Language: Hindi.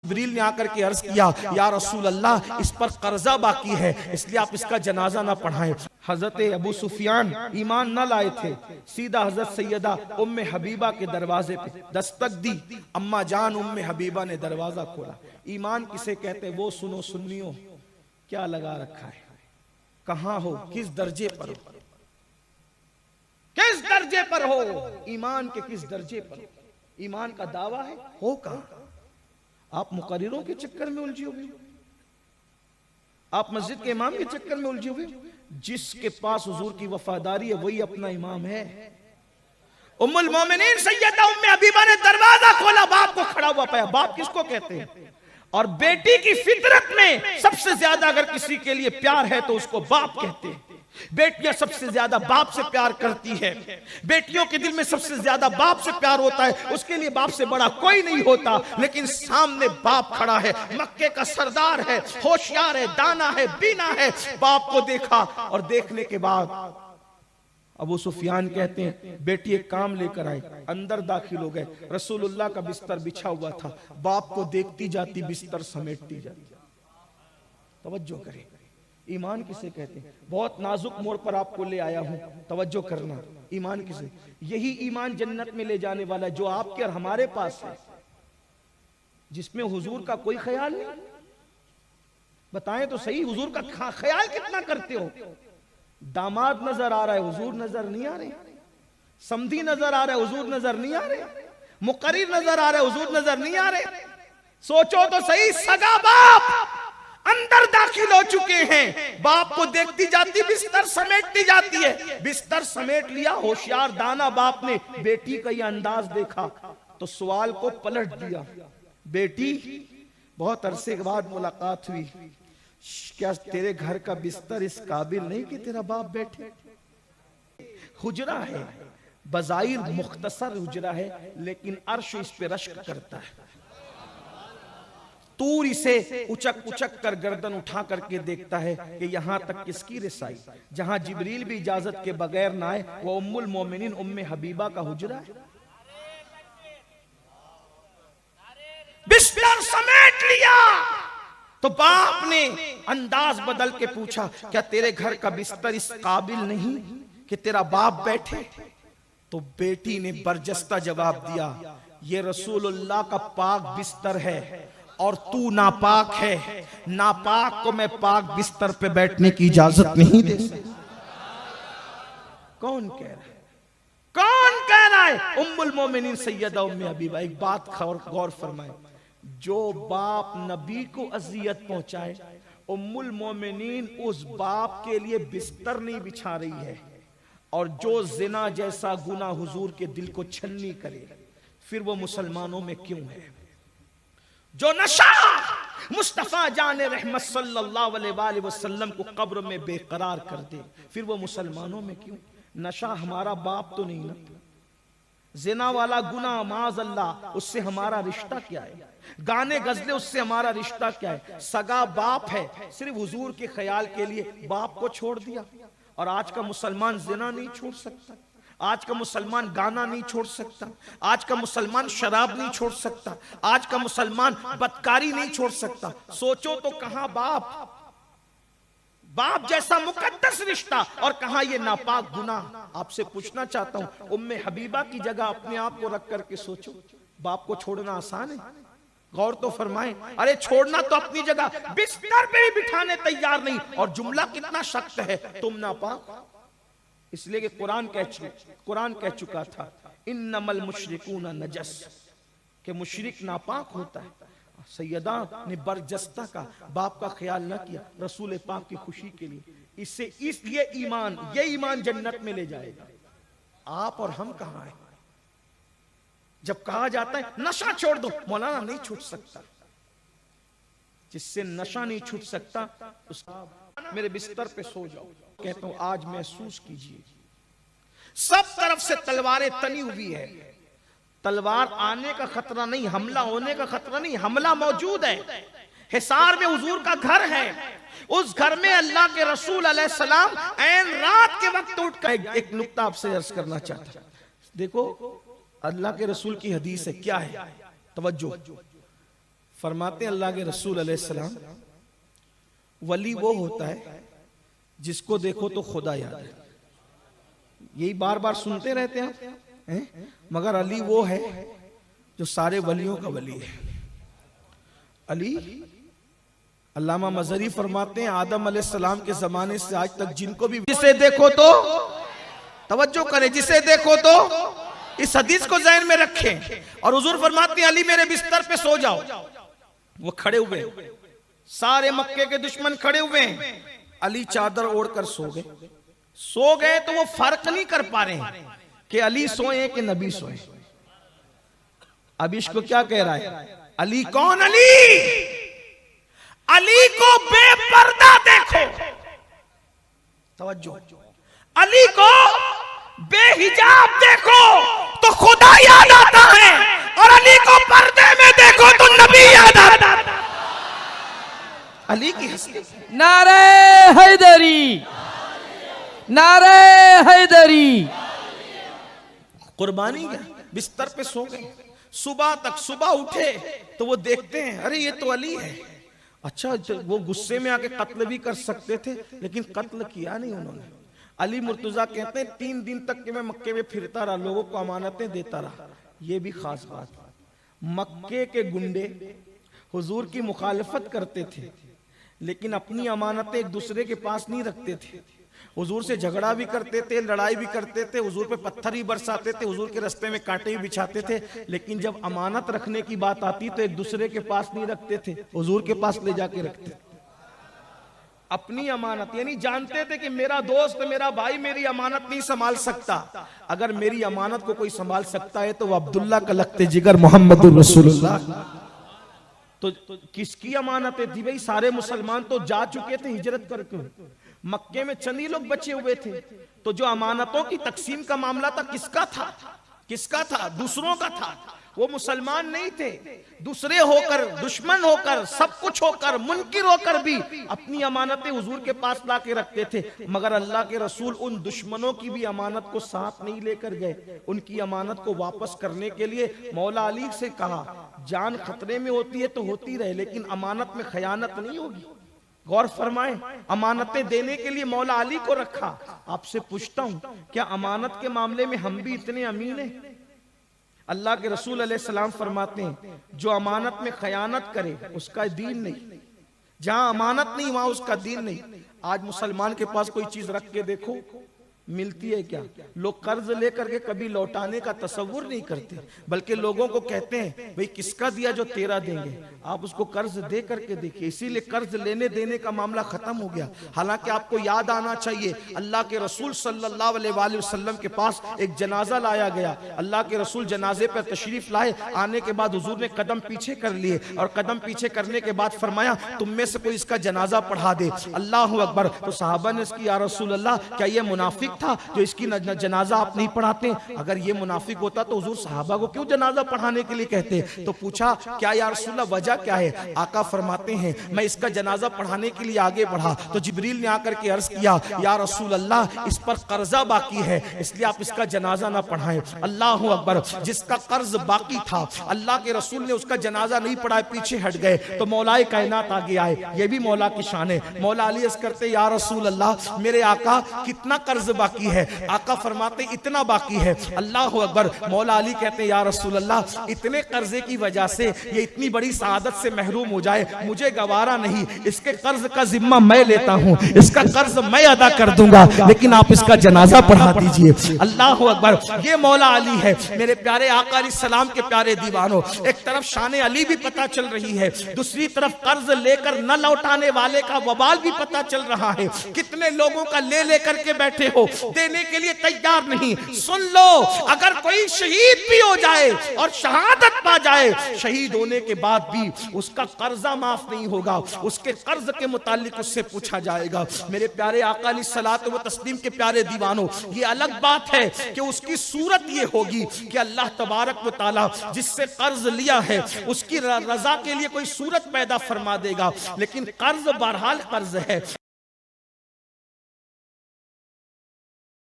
जिब्रील ने आकर के अर्ज किया, या रसूल अल्लाह, इस पर कर्जा बाकी है, इसलिए आप इसका जनाजा ना पढ़ाएं। हजरत अबू सुफियान ईमान न लाए थे, सीधा हजरत सैयदा उम्मे हबीबा के दरवाजे पे दस्तक दी। अम्मा जान उम्मे हबीबा ने दरवाजा खोला। ईमान किसे कहते हैं वो सुनो सुन्नियों, क्या लगा रखा है, कहां हो, किस दर्जे पर हो, किस दर्जे पर हो, ईमान के किस दर्जे पर, ईमान का दावा है, हो कहां। आप मुकर्रिरों के चक्कर में उलझे हुए, आप मस्जिद के इमाम के चक्कर में उलझे हुए। जिसके पास हुजूर की वफादारी है वही अपना इमाम है। उम्मुल मोमिनीन सैयदा उम्मे हबीबा ने दरवाजा खोला, बाप को खड़ा हुआ पाया। बाप किसको कहते हैं? और बेटी की फितरत में सबसे ज्यादा अगर किसी के लिए प्यार है तो उसको बाप कहते हैं। बेटियां सबसे ज्यादा बाप से प्यार करती है, बेटियों के दिल में सबसे ज्यादा बाप से प्यार होता है, उसके लिए बाप से बड़ा कोई नहीं होता। लेकिन सामने बाप खड़ा है, मक्के का सरदार है, होशियार है, दाना है, बीना है। बाप को देखा और देखने के बाद अबू सुफियान कहते हैं, बेटी एक काम लेकर आए। अंदर दाखिल हो गए, रसूलुल्लाह का बिस्तर बिछा हुआ था। बाप को देखती जाती, बिस्तर समेटती जाती। तवज्जो करें, ईमान किसे कहते हैं? बहुत नाजुक मोड़ पर आपको ले आया हूं, तवज्जो करना। ईमान किसे? यही ईमान जन्नत में ले जाने वाला है जो आपके और हमारे पास है, जिसमें हुजूर का कोई ख्याल नहीं। बताएं तो सही, हुजूर का ख्याल कितना करते हो? दामाद नजर आ रहा है, हुजूर नजर नहीं आ रहे। समधी नजर आ रहा है, हुजूर नजर नहीं आ रहे। मुकर्रिर नजर आ रहा है, हुजूर नजर नहीं आ रहे। सोचो तो सही, सगा बाप अंदर दाखिल हो चुके हैं। बाप को देखती जाती, बिस्तर समेटती जाती है। बिस्तर समेट लिया, होशियार दाना बाप ने बेटी का यह अंदाज देखा तो सवाल को पलट दिया। बेटी, बहुत अरसे के बाद मुलाकात हुई, क्या तेरे घर का बिस्तर इस काबिल नहीं कि तेरा बाप बैठे? हुजरा है, बजाइर मुख्तसर हुजरा है, लेकिन अर्श इस पे रश्क करता है। तूर इसे उचक उचक कर गर्दन उठा करके देखता है कि यहां तक किसकी रिसाई। जहां जिब्रील भी इजाजत के बगैर ना आए, वो उम्मुल मोमिनीन उम्मे हबीबा का हुजरा है। बिस्तर समेट लिया तो बाप ने अंदाज बदल के पूछा, क्या तेरे घर का बिस्तर इस काबिल नहीं कि तेरा बाप बैठे? तो बेटी ने बरजस्ता जवाब दिया, ये रसूलुल्लाह का पाक बिस्तर है और तू नापाक है। नापाक को मैं पाक बिस्तर पे बैठने की इजाजत नहीं दे सकता। कौन कह रहा है? कौन कह रहा है? उम्मुल मोमिनीन सैयदा उम्मे हबीबा। एक बात गौर फरमाए, जो बाप नबी को अजियत पहुंचाए, उम्मुल मोमिनीन उस बाप के लिए बिस्तर नहीं बिछा रही है। और जो जिना जैसा गुना हुजूर के दिल को छन्नी करे, फिर वो मुसलमानों में क्यों है? जो नशा मुस्तफा जाने रहमत सल्लल्लाहु अलैहि वसल्लम को कब्र में बेकरार कर दे, फिर वो मुसलमानों में क्यों? नशा हमारा बाप तो नहीं ना। जिना वाला गुना माज अल्लाह, उससे हमारा रिश्ता क्या है? गाने गजले, उससे हमारा रिश्ता क्या है? सगा बाप है, सिर्फ हुजूर के ख्याल के लिए बाप को छोड़ दिया। और आज का मुसलमान जिना नहीं छोड़ सकता, आज का मुसलमान गाना नहीं छोड़ सकता, आज का मुसलमान शराब नहीं छोड़ सकता, आज का मुसलमान बदकारी नहीं छोड़ सकता। सोचो तो कहां बाप, बाप जैसा मुकद्दस रिश्ता, और कहां ये नापाक गुनाह। आपसे पूछना चाहता हूं, उम्मे हबीबा की जगह अपने आप को रख करके सोचो, बाप को छोड़ना आसान है? गौर तो फरमाएं। अरे छोड़ना तो अपनी जगह, बिस्तर पे भी बिठाने तैयार नहीं, और जुमला कितना सख्त है, तुम नापाक। इसलिए कि कुरान कह चुका था, इन्नमल मुशरिकूना नजस, कि मुशरिक नापाक होता है। सैयदा ने बरजस्ता का बाप का ख्याल ना किया रसूल पाक की खुशी के लिए। इसलिए ये ईमान जन्नत में ले जाएगा। आप और हम कहां हैं? जब कहा जाता है नशा छोड़ दो, मौलाना नहीं छूट सकता। जिससे नशा नहीं छूट सकता, उस मेरे बिस्तर पे सो जाओ। कहता हूं आज महसूस कीजिए, सब तरफ से तलवारें तनी हुई है। तलवार आने का खतरा नहीं, हमला होने का खतरा नहीं, हमला मौजूद है। हिसार में हुजूर का घर है, उस घर में अल्लाह के रसूल अलैहिस्सलाम ऐन रात के वक्त उठ कर, एक नुक्ता आपसे अर्ज करना चाहता। देखो अल्लाह के रसूल की हदीस है, क्या है? तवज्जो। फरमाते हैं अल्लाह के रसूल अलैहिस्सलाम, वली वो होता है जिसको देखो तो खुदा याद है। यही बार बार सुनते रहते हैं, मगर अली वो है जो सारे वलियों का वली है। अली, अल्लामा मजरी फरमाते हैं आदम अलैहिस्सलाम के जमाने से आज तक जिनको भी जिसे देखो तो तवज्जो करें, जिसे देखो तो इस हदीस को ज़हन में रखें। और हुजूर फरमाते हैं अली मेरे बिस्तर पे सो जाओ। वो खड़े हुए, सारे मक्के के दुश्मन खड़े हुए हैं, अली चादर ओढ़कर सो गए तो वो फर्क नहीं कर पा रहे हैं कि अली सोए कि नबी सोए। अब इसको क्या कह रहा है? अली कौन? अली को बेपर्दा देखो, तवज्जो, अली को बेहिजाब देखो तो खुदा याद आता है, और अली को पर्दे में देखो तो नबी याद आता है। अली की हस्ती। नारे हैदरी, नारे हैदरी। कुर्बानी क्या, बिस्तर पे सो गए, सुबह तक, सुबह उठे तो वो देखते हैं अरे ये तो अली है। अच्छा, वो गुस्से में आके कत्ल भी कर सकते थे, लेकिन कत्ल किया नहीं उन्होंने। अली मुर्तजा कहते हैं 3 दिन तक के मैं मक्के में फिरता रहा, लोगों को अमानतें देता रहा। ये भी खास बात, मक्के के गुंडे हुजूर की मुखालफत करते थे, लेकिन अपनी अमानतें एक दूसरे के पास नहीं रखते थे। हुजूर से झगड़ा भी करते थे, लड़ाई भी करते थे, हुजूर पे पत्थर ही बरसाते थे, हुजूर के रास्ते में कांटे भी बिछाते थे, लेकिन जब अमानत रखने की बात आती तो एक दूसरे के पास नहीं रखते थे, हुजूर के पास ले जाके रखते। अपनी अमानत, यानी जानते थे कि मेरा दोस्त, मेरा भाई मेरी अमानत नहीं संभाल सकता। अगर मेरी अमानत को कोई संभाल सकता है तो वो अब्दुल्ला का लख्ते जिगर मोहम्मदुर रसूलुल्लाह। तो किसकी अमानतें थी भाई? सारे मुसलमान तो जा चुके थे हिजरत करके, मक्के में चंद ही लोग बचे हुए थे। तो जो अमानतों की तकसीम का मामला था, किसका था? किसका था? दूसरों का था। वो मुसलमान नहीं थे, दूसरे होकर, दुश्मन होकर, सब कुछ होकर, मुनकिर होकर भी अपनी अमानतें हुजूर के पास ला के रखते थे। मगर अल्लाह के रसूल उन दुश्मनों की भी अमानत को साथ नहीं लेकर गए। उनकी अमानत को वापस करने के लिए मौला अली से कहा, जान खतरे में होती है तो होती रहे, लेकिन अमानत में खयानत नहीं होगी। गौर फरमाएं, अमानतें देने के लिए मौला अली को रखा। आपसे पूछता हूं, क्या अमानत के मामले में हम भी इतने अमीन हैं? अल्लाह के रसूल अलैहिस्सलाम फरमाते हैं, जो अमानत में खयानत करे उसका दीन नहीं। जहां अमानत नहीं वहां उसका दीन नहीं। आज मुसलमान के पास कोई चीज रख के देखो, मिलती है क्या? लोग कर्ज लेकर के कभी लौटाने का तसव्वुर नहीं करते, बल्कि लोगों को कहते हैं भाई किसका दिया जो तेरा देंगे। आप उसको कर्ज दे करके देखिए। इसीलिए कर्ज लेने देने का मामला खत्म हो गया। हालांकि आपको याद आना चाहिए, अल्लाह के रसूल सल्लल्लाहु अलैहि वसल्लम के पास एक जनाजा लाया गया। अल्लाह के रसूल जनाजे पर तशरीफ लाए, आने के बाद हुजूर ने कदम पीछे कर लिए, और कदम पीछे करने के बाद फरमाया, तुम में से कोई इसका जनाजा पढ़ा दे। अल्लाहु अकबर। तो सहाबा ने इसकी, या रसूल अल्लाह, क्या ये मुनाफिक था जो इसकी जनाजा आप नहीं पढ़ाते? अगर ये मुनाफिक होता तो हुजूर सहाबा को क्यों जनाजा पढ़ाने के लिए कहते? तो पूछा, क्या या रसूल अल्लाह वजह क्या है? आका फरमाते हैं, मैं इसका जनाजा पढ़ाने के लिए आगे बढ़ा तो जिब्रील ने आकर के अर्ज किया, या रसूल अल्लाह, इस पर कर्जा बाकी है, इसलिए आप इसका जनाजा ना पढ़ाएं। अल्लाह अकबर। जिसका कर्ज बाकी था, अल्लाह के रसूल ने उसका जनाजा नहीं पढ़ाया, पीछे हट गए, तो मौलाए कायनात आगे आए। ये भी मौला की शान है। मौला अली अर्ज करते, या रसूल अल्लाह, मेरे आका कितना कर्ज बाकी है? आका फरमाते, इतना बाकी है। अल्लाह अकबर। मौला अली कहते, या रसूल अल्लाह, इतने कर्जे की वजह से ये इतनी बड़ी सआदत से महरूम हो जाए, मुझे गवारा नहीं। इसके कर्ज का जिम्मा मैं लेता हूं, इसका कर्ज मैं अदा कर दूंगा, लेकिन आप इसका जनाजा पढ़ा दीजिए। अल्लाह अकबर। ये मौला अली है। मेरे प्यारे आका अलैहिस्सलाम के प्यारे दीवानों, एक तरफ शान अली भी पता चल रही है, दूसरी तरफ कर्ज लेकर न लौटाने वाले का वबाल भी पता चल रहा है। कितने लोगों का ले लेकर के बैठे हो, देने के लिए तैयार नहीं। सुन लो, अगर कोई शहीद भी हो जाए और शहादत पा जाए, शहीद होने के बाद भी उसका कर्जा माफ नहीं होगा, उसके कर्ज के मुतालिक उससे पूछा जाएगा। मेरे प्यारे आका अलैहिस्सलात व तस्लीम के प्यारे दीवानों, ये अलग बात है कि उसकी सूरत ये होगी कि अल्लाह तबारक व तआला जिससे कर्ज लिया है उसकी रजा के लिए कोई सूरत पैदा फरमा देगा, लेकिन कर्ज बहरहाल कर्ज है।